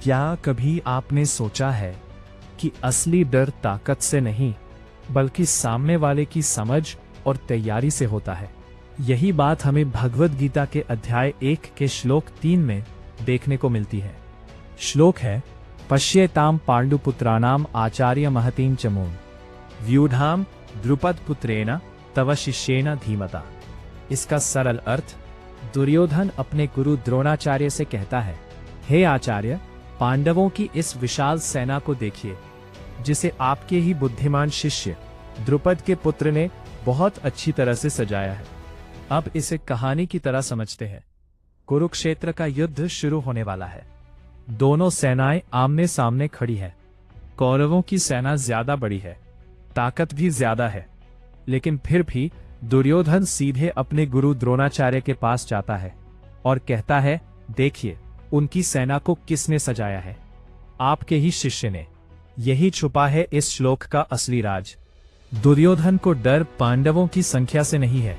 क्या कभी आपने सोचा है कि असली डर ताकत से नहीं बल्कि सामने वाले की समझ और तैयारी से होता है? यही बात हमें भगवद गीता के अध्याय 1 के श्लोक 3 में देखने को मिलती है। श्लोक है, पश्येताम पांडुपुत्राणाम आचार्य महतीम चमूम व्यूढ़ाम द्रुपद पुत्रेण तव शिष्येन धीमता। इसका सरल अर्थ, दुर्योधन अपने गुरु द्रोणाचार्य से कहता है, हे आचार्य, पांडवों की इस विशाल सेना को देखिए जिसे आपके ही बुद्धिमान शिष्य द्रुपद के पुत्र ने बहुत अच्छी तरह से सजाया है। अब इसे कहानी की तरह समझते हैं। कुरुक्षेत्र का युद्ध शुरू होने वाला है। दोनों सेनाएं आमने सामने खड़ी है। कौरवों की सेना ज्यादा बड़ी है, ताकत भी ज्यादा है, लेकिन फिर भी दुर्योधन सीधे अपने गुरु द्रोणाचार्य के पास जाता है और कहता है, देखिए उनकी सेना को किसने सजाया है? आपके ही शिष्य ने। यही छुपा है इस श्लोक का असली राज। दुर्योधन को डर पांडवों की संख्या से नहीं है,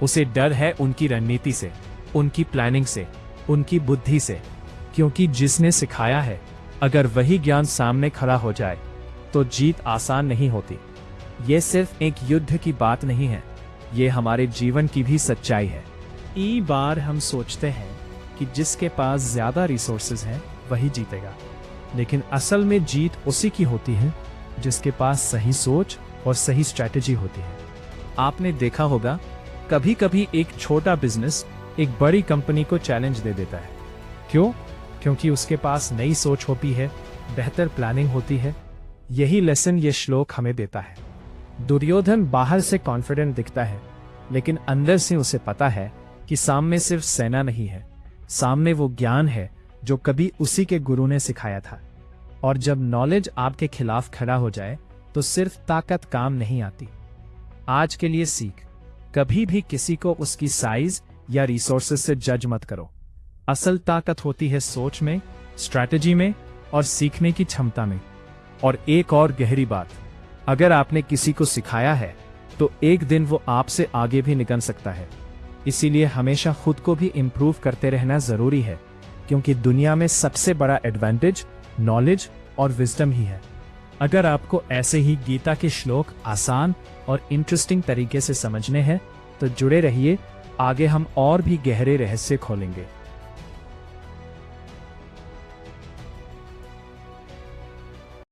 उसे डर है उनकी रणनीति से, उनकी प्लानिंग से, उनकी बुद्धि से। क्योंकि जिसने सिखाया है, अगर वही ज्ञान सामने खड़ा हो जाए तो जीत आसान नहीं होती। ये सिर्फ एक युद्ध की बात नहीं है, ये हमारे जीवन की भी सच्चाई है। कई बार हम सोचते हैं कि जिसके पास ज्यादा रिसोर्सेज हैं वही जीतेगा, लेकिन असल में जीत उसी की होती है जिसके पास सही सोच और सही स्ट्रैटेजी होती है। आपने देखा होगा, कभी कभी एक छोटा बिजनेस एक बड़ी कंपनी को चैलेंज दे देता है। क्यों? क्योंकि उसके पास नई सोच होती है, बेहतर प्लानिंग होती है। यही लेसन ये श्लोक हमें देता है। दुर्योधन बाहर से कॉन्फिडेंट दिखता है, लेकिन अंदर से उसे पता है कि सामने सिर्फ सेना नहीं है, सामने वो ज्ञान है जो कभी उसी के गुरु ने सिखाया था। और जब नॉलेज आपके खिलाफ खड़ा हो जाए तो सिर्फ ताकत काम नहीं आती। आज के लिए सीख, कभी भी किसी को उसकी साइज या रिसोर्सेज से जज मत करो। असल ताकत होती है सोच में, स्ट्रैटेजी में और सीखने की क्षमता में। और एक और गहरी बात, अगर आपने किसी को सिखाया है तो एक दिन वो आपसे आगे भी निकल सकता है। इसीलिए हमेशा खुद को भी इम्प्रूव करते रहना जरूरी है, क्योंकि दुनिया में सबसे बड़ा एडवांटेज नॉलेज और विजडम ही है। अगर आपको ऐसे ही गीता के श्लोक आसान और इंटरेस्टिंग तरीके से समझने हैं तो जुड़े रहिए, आगे हम और भी गहरे रहस्य खोलेंगे।